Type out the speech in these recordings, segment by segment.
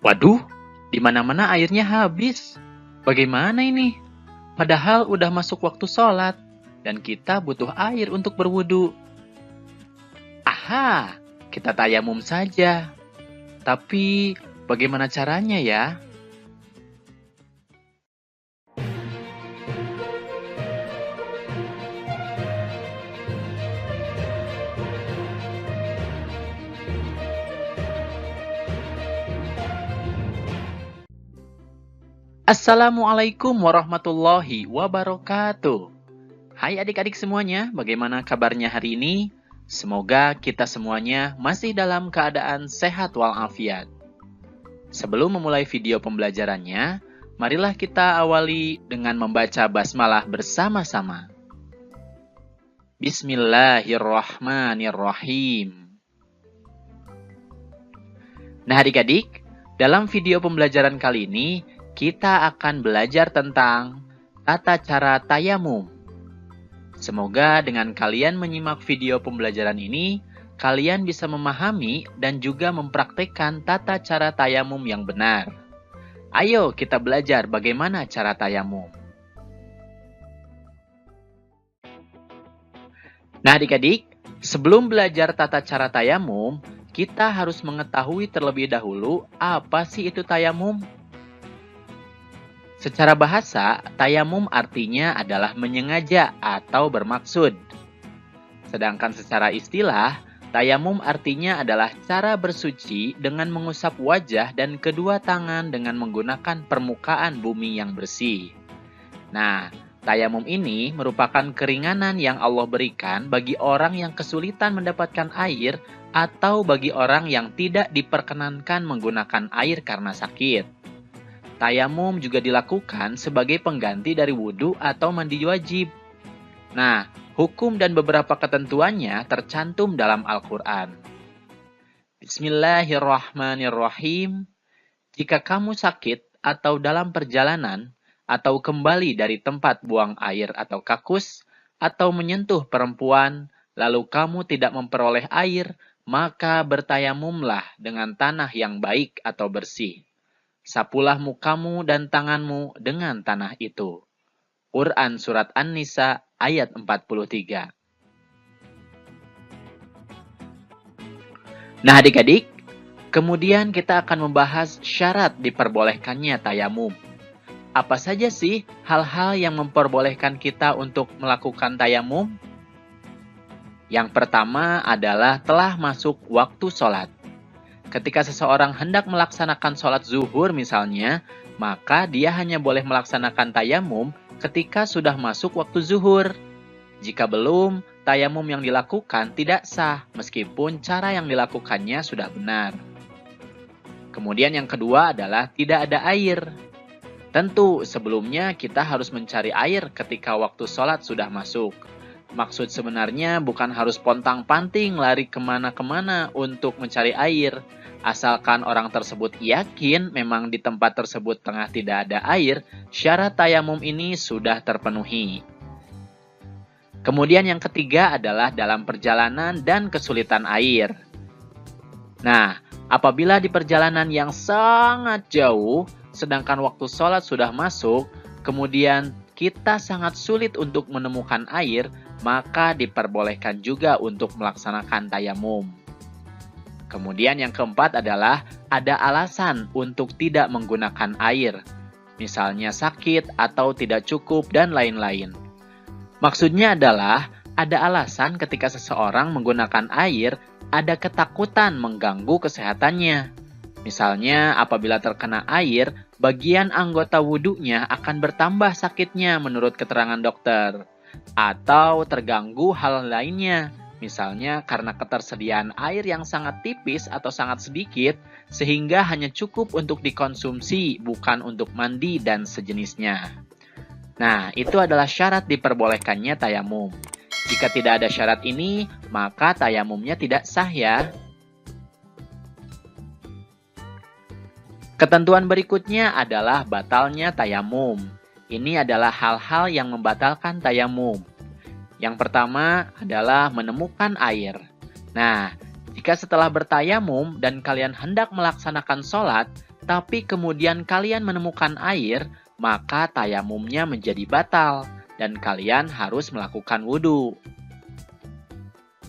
Waduh, di mana-mana airnya habis. Bagaimana ini? Padahal udah masuk waktu sholat, dan kita butuh air untuk berwudu. Aha, kita tayamum saja. Tapi, bagaimana caranya ya? Assalamualaikum warahmatullahi wabarakatuh. Hai adik-adik semuanya, bagaimana kabarnya hari ini? Semoga kita semuanya masih dalam keadaan sehat walafiat. Sebelum memulai video pembelajarannya, marilah kita awali dengan membaca basmalah bersama-sama. Bismillahirrahmanirrahim. Nah adik-adik, dalam video pembelajaran kali ini, kita akan belajar tentang tata cara tayamum. Semoga dengan kalian menyimak video pembelajaran ini, kalian bisa memahami dan juga mempraktekkan tata cara tayamum yang benar. Ayo kita belajar bagaimana cara tayamum. Nah adik-adik, sebelum belajar tata cara tayamum, kita harus mengetahui terlebih dahulu apa sih itu tayamum. Secara bahasa, tayamum artinya adalah menyengaja atau bermaksud. Sedangkan secara istilah, tayamum artinya adalah cara bersuci dengan mengusap wajah dan kedua tangan dengan menggunakan permukaan bumi yang bersih. Nah, tayamum ini merupakan keringanan yang Allah berikan bagi orang yang kesulitan mendapatkan air atau bagi orang yang tidak diperkenankan menggunakan air karena sakit. Tayamum juga dilakukan sebagai pengganti dari wudhu atau mandi wajib. Nah, hukum dan beberapa ketentuannya tercantum dalam Al-Quran. Bismillahirrahmanirrahim. Jika kamu sakit atau dalam perjalanan, atau kembali dari tempat buang air atau kakus, atau menyentuh perempuan, lalu kamu tidak memperoleh air, maka bertayamumlah dengan tanah yang baik atau bersih. Sapulah mukamu dan tanganmu dengan tanah itu. Quran Surat An-Nisa ayat 43. Nah adik-adik, kemudian kita akan membahas syarat diperbolehkannya tayamum. Apa saja sih hal-hal yang memperbolehkan kita untuk melakukan tayamum? Yang pertama adalah telah masuk waktu sholat. Ketika seseorang hendak melaksanakan sholat zuhur misalnya, maka dia hanya boleh melaksanakan tayamum ketika sudah masuk waktu zuhur. Jika belum, tayamum yang dilakukan tidak sah meskipun cara yang dilakukannya sudah benar. Kemudian yang kedua adalah tidak ada air. Tentu sebelumnya kita harus mencari air ketika waktu sholat sudah masuk. Maksud sebenarnya bukan harus pontang-panting lari kemana-kemana untuk mencari air. Asalkan orang tersebut yakin memang di tempat tersebut tengah tidak ada air, syarat tayamum ini sudah terpenuhi. Kemudian yang ketiga adalah dalam perjalanan dan kesulitan air. Nah, apabila di perjalanan yang sangat jauh, sedangkan waktu sholat sudah masuk, kemudian kita sangat sulit untuk menemukan air, maka diperbolehkan juga untuk melaksanakan tayamum. Kemudian yang keempat adalah ada alasan untuk tidak menggunakan air, misalnya sakit atau tidak cukup dan lain-lain. Maksudnya adalah ada alasan ketika seseorang menggunakan air ada ketakutan mengganggu kesehatannya. Misalnya apabila terkena air, bagian anggota wudhunya akan bertambah sakitnya menurut keterangan dokter. Atau terganggu hal lainnya. Misalnya karena ketersediaan air yang sangat tipis atau sangat sedikit, sehingga hanya cukup untuk dikonsumsi, bukan untuk mandi dan sejenisnya. Nah, itu adalah syarat diperbolehkannya tayamum. Jika tidak ada syarat ini, maka tayamumnya tidak sah ya. Ketentuan berikutnya adalah batalnya tayamum. Ini adalah hal-hal yang membatalkan tayamum. Yang pertama adalah menemukan air. Nah, jika setelah bertayamum dan kalian hendak melaksanakan sholat, tapi kemudian kalian menemukan air, maka tayamumnya menjadi batal dan kalian harus melakukan wudhu.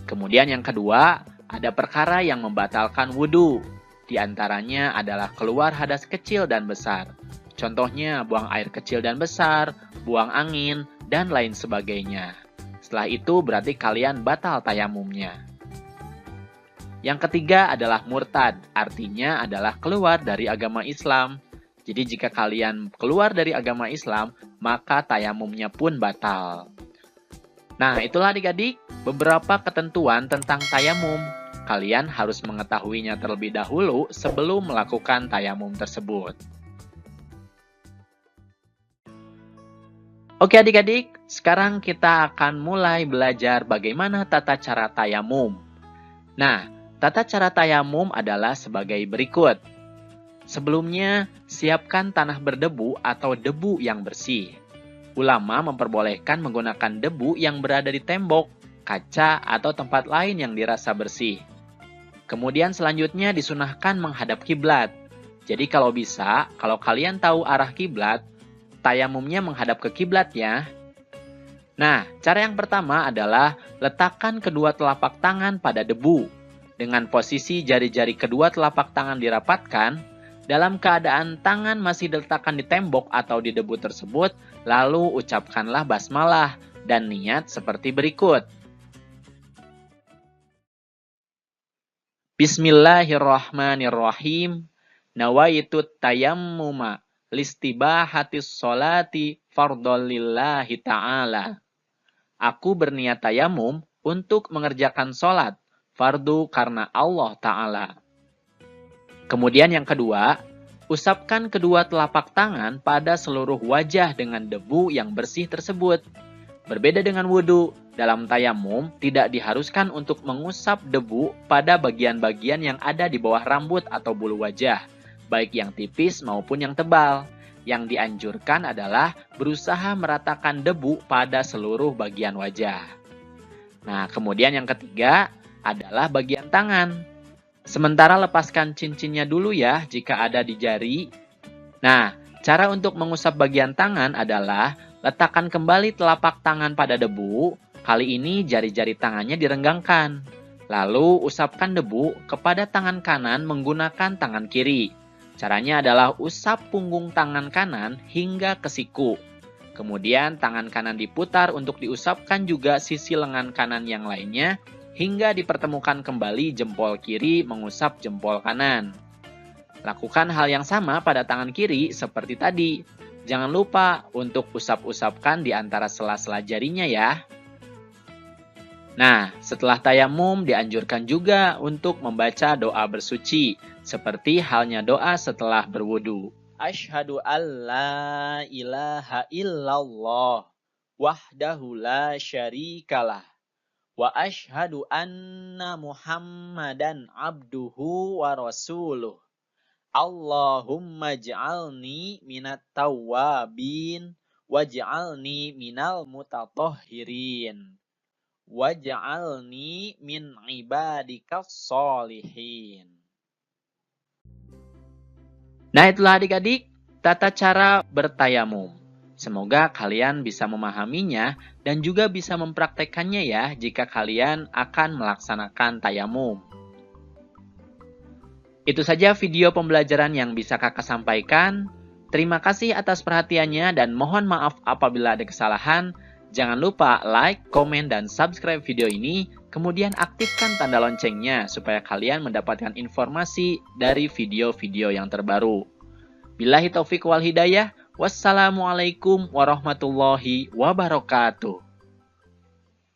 Kemudian yang kedua, ada perkara yang membatalkan wudhu. Di antaranya adalah keluar hadas kecil dan besar. Contohnya buang air kecil dan besar, buang angin, dan lain sebagainya. Setelah itu berarti kalian batal tayamumnya. Yang ketiga adalah murtad, artinya adalah keluar dari agama Islam. Jadi jika kalian keluar dari agama Islam, maka tayamumnya pun batal. Nah, itulah adik-adik beberapa ketentuan tentang tayamum. Kalian harus mengetahuinya terlebih dahulu sebelum melakukan tayamum tersebut. Oke adik-adik, sekarang kita akan mulai belajar bagaimana tata cara tayamum. Nah, tata cara tayamum adalah sebagai berikut. Sebelumnya, siapkan tanah berdebu atau debu yang bersih. Ulama memperbolehkan menggunakan debu yang berada di tembok, kaca, atau tempat lain yang dirasa bersih. Kemudian selanjutnya disunahkan menghadap kiblat. Jadi kalau bisa, kalau kalian tahu arah kiblat, tayamumnya menghadap ke kiblat ya. Nah, cara yang pertama adalah letakkan kedua telapak tangan pada debu. Dengan posisi jari-jari kedua telapak tangan dirapatkan, dalam keadaan tangan masih diletakkan di tembok atau di debu tersebut, lalu ucapkanlah basmalah dan niat seperti berikut. Bismillahirrahmanirrahim. Nawaitu tayammuma listibahatis sholati fardholillahi ta'ala. Aku berniat tayamum untuk mengerjakan sholat fardu karena Allah Ta'ala. Kemudian yang kedua, usapkan kedua telapak tangan pada seluruh wajah dengan debu yang bersih tersebut. Berbeda dengan wudhu, dalam tayamum tidak diharuskan untuk mengusap debu pada bagian-bagian yang ada di bawah rambut atau bulu wajah, baik yang tipis maupun yang tebal. Yang dianjurkan adalah berusaha meratakan debu pada seluruh bagian wajah. Nah, kemudian yang ketiga adalah bagian tangan. Sementara lepaskan cincinnya dulu ya jika ada di jari. Nah, cara untuk mengusap bagian tangan adalah letakkan kembali telapak tangan pada debu. Kali ini jari-jari tangannya direnggangkan. Lalu usapkan debu kepada tangan kanan menggunakan tangan kiri. Caranya adalah usap punggung tangan kanan hingga ke siku. Kemudian tangan kanan diputar untuk diusapkan juga sisi lengan kanan yang lainnya, hingga dipertemukan kembali jempol kiri mengusap jempol kanan. Lakukan hal yang sama pada tangan kiri seperti tadi. Jangan lupa untuk usap-usapkan di antara sela-sela jarinya ya. Nah, setelah tayamum dianjurkan juga untuk membaca doa bersuci, seperti halnya doa setelah berwudu. Asyhadu an la ilaha illallah wahdahu la syarikalah. Wa asyhadu anna Muhammadan abduhu wa rasuluh. Allahumma ja'alni minat tawwabin waj'alni minal mutatahhirin waj'alni min ibadikas sholihin. Nah, itulah adik-adik tata cara bertayamum. Semoga kalian bisa memahaminya dan juga bisa mempraktekannya ya jika kalian akan melaksanakan tayamum. Itu saja video pembelajaran yang bisa kakak sampaikan. Terima kasih atas perhatiannya dan mohon maaf apabila ada kesalahan. Jangan lupa like, komen, dan subscribe video ini. Kemudian aktifkan tanda loncengnya supaya kalian mendapatkan informasi dari video-video yang terbaru. Billahi taufiq wal hidayah. Wassalamualaikum warahmatullahi wabarakatuh.